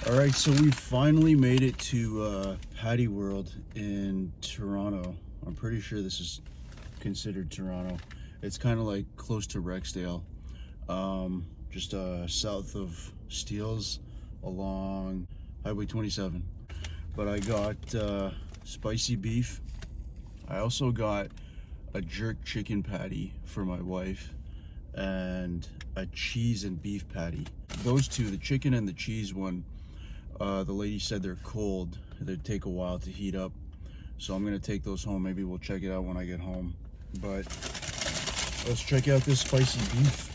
All right, so we finally made it to Pattie World in Toronto. I'm pretty sure this is considered Toronto. It's kind of like close to Rexdale, just south of Steeles along Highway 27. But I got spicy beef. I also got a jerk chicken patty for my wife and a cheese and beef patty. Those two, the chicken and the cheese one, the lady said they're cold. They'd take a while to heat up. So I'm gonna take those home. Maybe we'll check it out when I get home. But let's check out this spicy beef.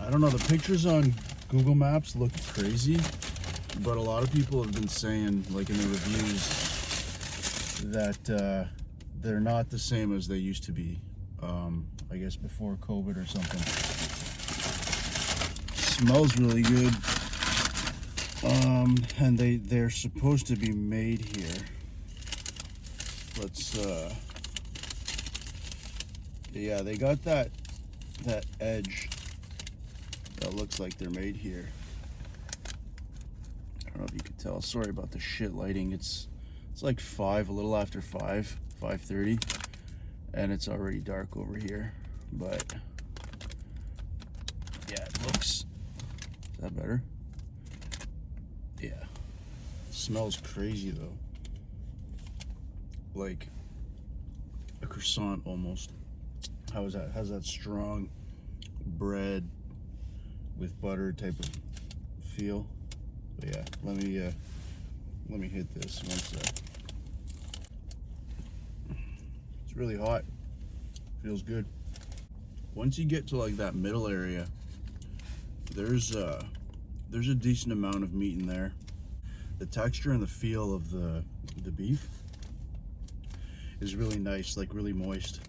I don't know, the pictures on Google Maps look crazy, but a lot of people have been saying, like in the reviews, that they're not the same as they used to be. I guess before COVID or something. Smells really good. And they're supposed to be made here. Let's yeah, they got that edge that looks like they're made here. I don't know if you could tell. Sorry about the shit lighting. It's like 5, a little after 5:30, and it's already dark over here. But yeah, it looks. Is that better? Yeah. Smells crazy though. Like a croissant almost. How is that? How's that strong bread with butter type of feel? But yeah, let me hit this one sec. It's really hot. Feels good. Once you get to like that middle area, there's a decent amount of meat in there. The texture and the feel of the beef is really nice, like really moist.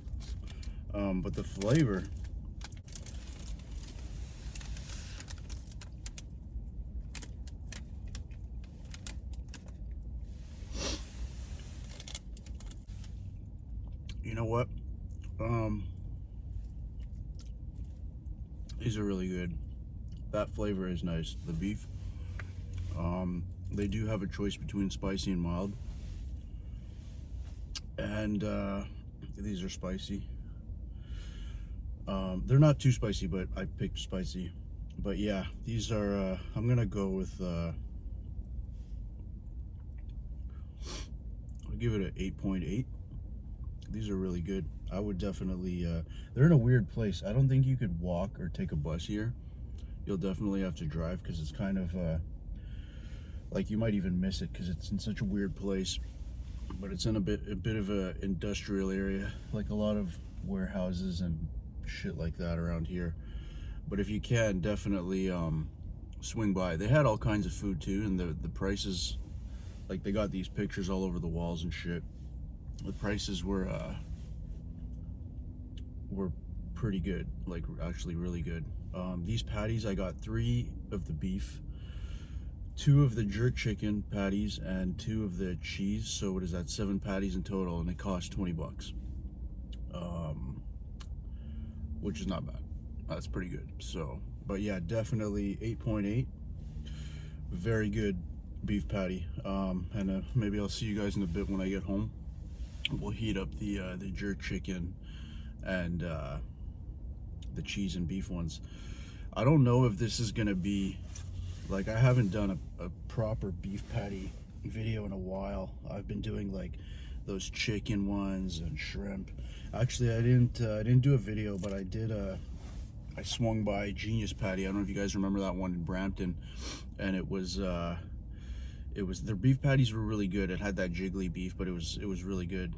But the flavor, you know what? These are really good. That flavor is nice. The beef, they do have a choice between spicy and mild, and these are spicy. They're not too spicy, but I picked spicy. But yeah, these are I'm gonna go with I'll give it an 8.8. These are really good. I would definitely they're in a weird place. I don't think you could walk or take a bus here. You'll definitely have to drive because it's kind of like you might even miss it because it's in such a weird place. But it's in a bit of a industrial area, like a lot of warehouses and shit like that around here. But if you can, definitely swing by. They had all kinds of food too, and the prices, like they got these pictures all over the walls and shit. The prices were pretty good, like actually really good. These patties, I got 3 of the beef, 2 of the jerk chicken patties, and 2 of the cheese. So what is that? 7 patties in total, and it cost 20 bucks. Which is not bad. That's pretty good. So, but yeah, definitely 8.8. Very good beef patty. And maybe I'll see you guys in a bit when I get home. We'll heat up the jerk chicken and the cheese and beef ones. I don't know if this is gonna be, like, I haven't done a proper beef patty video in a while. I've been doing like those chicken ones and shrimp. Actually, I didn't do a video, but I did I swung by Genius Patty. I don't know if you guys remember that one in Brampton, and it was their beef patties were really good. It had that jiggly beef, but it was really good.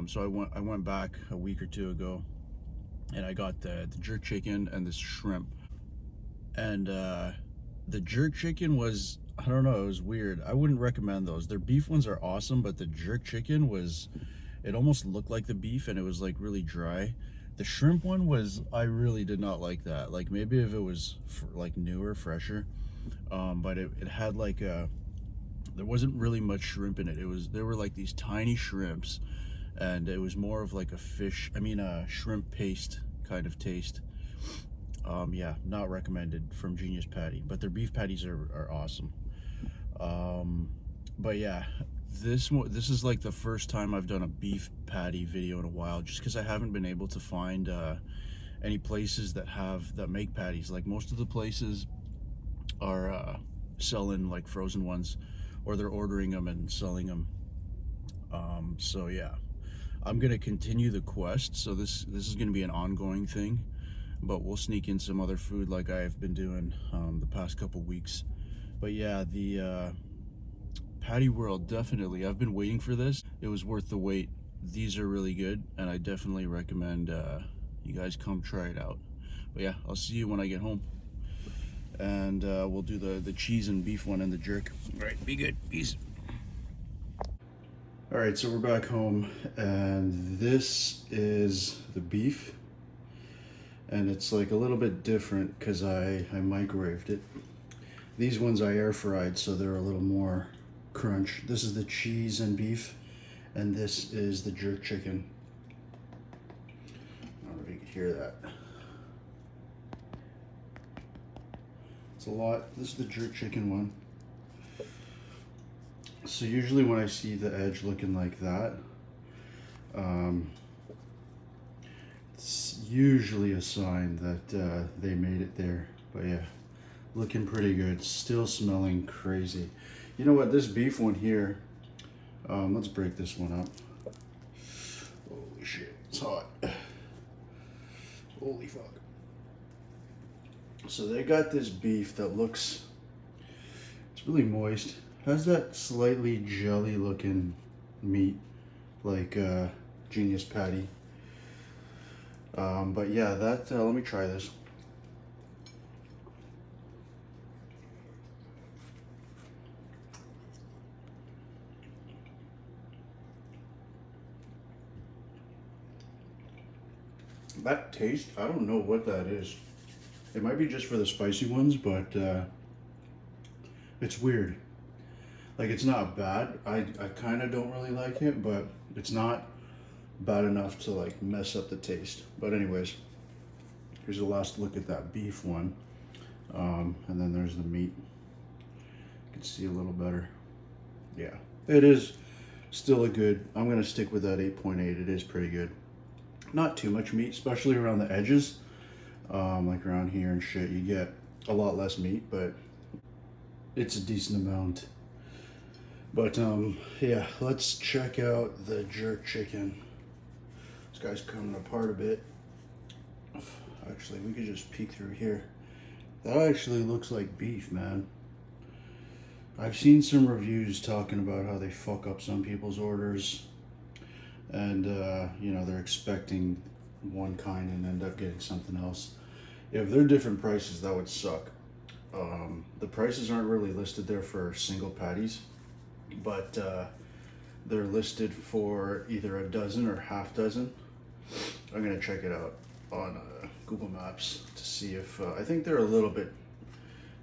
So I went back a week or 2 ago, and I got the jerk chicken and this shrimp. And the jerk chicken was, I don't know, it was weird. I wouldn't recommend those. Their beef ones are awesome, but the jerk chicken was, it almost looked like the beef, and it was like really dry. The shrimp one was, I really did not like that. Like maybe if it was like newer, fresher, but it had like there wasn't really much shrimp in it. There were like these tiny shrimps, and it was more of like a shrimp paste kind of taste. Yeah, not recommended from Genius Patty, but their beef patties are awesome. But yeah, this is like the first time I've done a beef patty video in a while, just because I haven't been able to find any places that make patties. Like most of the places are selling like frozen ones, or they're ordering them and selling them. So yeah, I'm gonna continue the quest. So this is gonna be an ongoing thing, but we'll sneak in some other food like I've been doing the past couple weeks. But yeah, the Patty World, definitely. I've been waiting for this. It was worth the wait. These are really good, and I definitely recommend you guys come try it out. But yeah, I'll see you when I get home, and we'll do the cheese and beef one and the jerk. All right, be good. Peace. All right, so we're back home, and this is the beef, and it's like a little bit different because I microwaved it. These ones I air fried, so they're a little more crunch. This is the cheese and beef, and this is the jerk chicken. I don't know if you can hear that. It's a lot. This is the jerk chicken one. So usually when I see the edge looking like that, it's usually a sign that they made it there. But yeah, looking pretty good. Still smelling crazy. You know what, this beef one here, let's break this one up. Holy shit, it's hot. Holy fuck. So they got this beef that looks, it's really moist. Has that slightly jelly looking meat like Genius Patty. But yeah, that, let me try this. That taste, I don't know what that is. It might be just for the spicy ones, but it's weird. Like, it's not bad. I kind of don't really like it, but it's not bad enough to like mess up the taste. But anyways, here's the last look at that beef one. And then there's the meat. You can see a little better. Yeah, it is still a good, I'm gonna stick with that 8.8. It is pretty good. Not too much meat, especially around the edges. Like around here and shit, you get a lot less meat, but it's a decent amount. But yeah, let's check out the jerk chicken. This guy's coming apart a bit. Actually, we could just peek through here. That actually looks like beef, man. I've seen some reviews talking about how they fuck up some people's orders, and you know, they're expecting one kind and end up getting something else. If they're different prices, that would suck. The prices aren't really listed there for single patties, but they're listed for either a dozen or half dozen. I'm gonna check it out on Google Maps to see if I think they're a little bit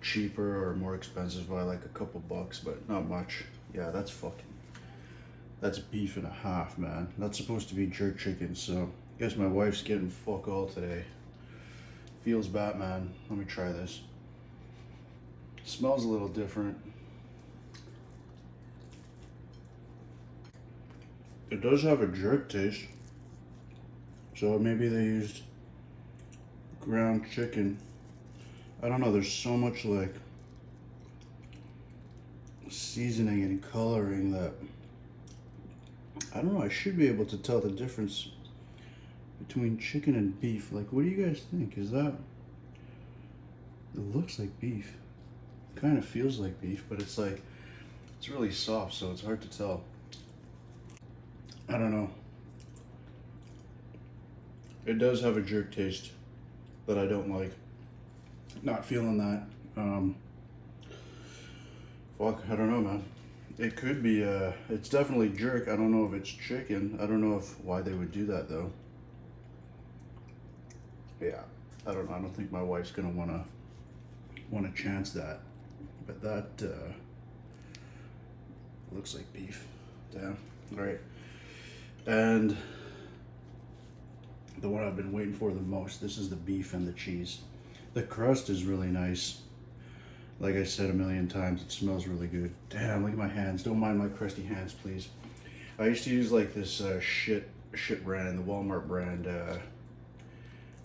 cheaper or more expensive by like a couple bucks, but not much. Yeah, that's beef and a half, man. That's supposed to be jerk chicken, so I guess my wife's getting fuck all today. Feels Batman. Let me try this. Smells a little different. It does have a jerk taste. So maybe they used ground chicken. I don't know, there's so much like seasoning and coloring that I don't know, I should be able to tell the difference between chicken and beef. Like, what do you guys think? Is that, it looks like beef. Kind of feels like beef, but it's like, it's really soft, so it's hard to tell. I don't know. It does have a jerk taste that I don't like. Not feeling that. Fuck, I don't know, man. It could be, it's definitely jerk. I don't know if it's chicken. I don't know why they would do that though. Yeah, I don't know. I don't think my wife's gonna wanna chance that. But that looks like beef. Damn. All right. And the one I've been waiting for the most. This is the beef and the cheese. The crust is really nice. Like I said a million times, it smells really good. Damn, look at my hands. Don't mind my crusty hands, please. I used to use like this shit brand, the Walmart brand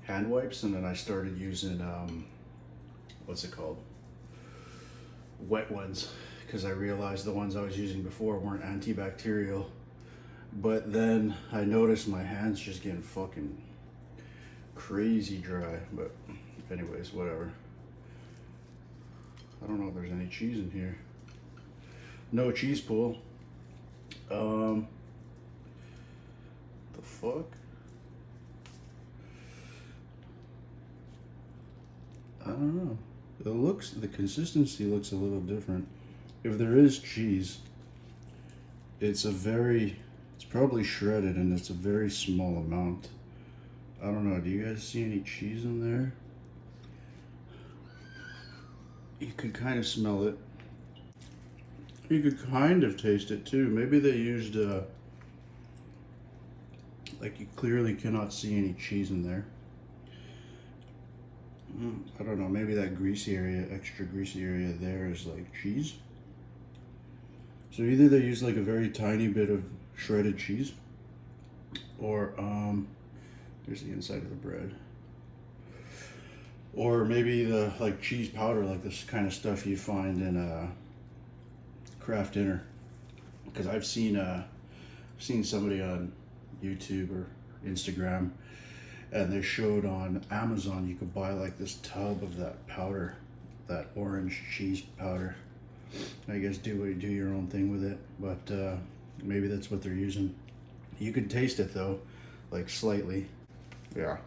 hand wipes, and then I started using what's it called? Wet ones, because I realized the ones I was using before weren't antibacterial. But then I noticed my hands just getting fucking crazy dry. But anyways, whatever. I don't know if there's any cheese in here. No cheese pool. The fuck? I don't know. The consistency looks a little different. If there is cheese, it's probably shredded and it's a very small amount. I don't know, do you guys see any cheese in there? You could kind of smell it. You could kind of taste it too. Maybe they used, like you clearly cannot see any cheese in there. I don't know, maybe that greasy area, extra greasy area there is like cheese. So either they use like a very tiny bit of shredded cheese, or there's the inside of the bread. Or maybe the like cheese powder, like this kind of stuff you find in a craft dinner. Because I've seen somebody on YouTube or Instagram, and they showed on Amazon you could buy like this tub of that powder, that orange cheese powder. I guess do your own thing with it, but maybe that's what they're using. You can taste it though, like slightly. Yeah.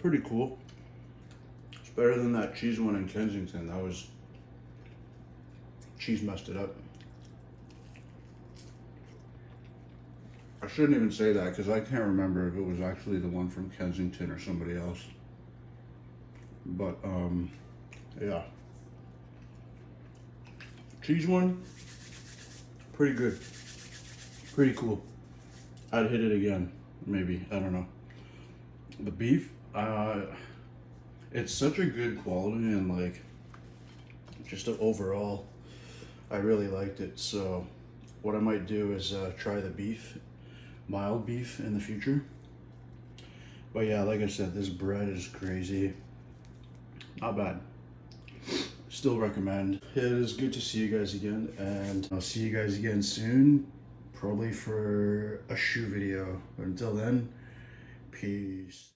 Pretty cool. It's better than that cheese one in Kensington. Cheese messed it up. I shouldn't even say that because I can't remember if it was actually the one from Kensington or somebody else. But yeah. Cheese one, pretty good. Pretty cool. I'd hit it again, maybe. I don't know. The beef, it's such a good quality, and like just overall, I really liked it. So what I might do is try the beef, mild beef in the future. But yeah, like I said, this bread is crazy. Not bad. Still recommend. It is good to see you guys again, and I'll see you guys again soon, probably for a shoe video. But until then, peace.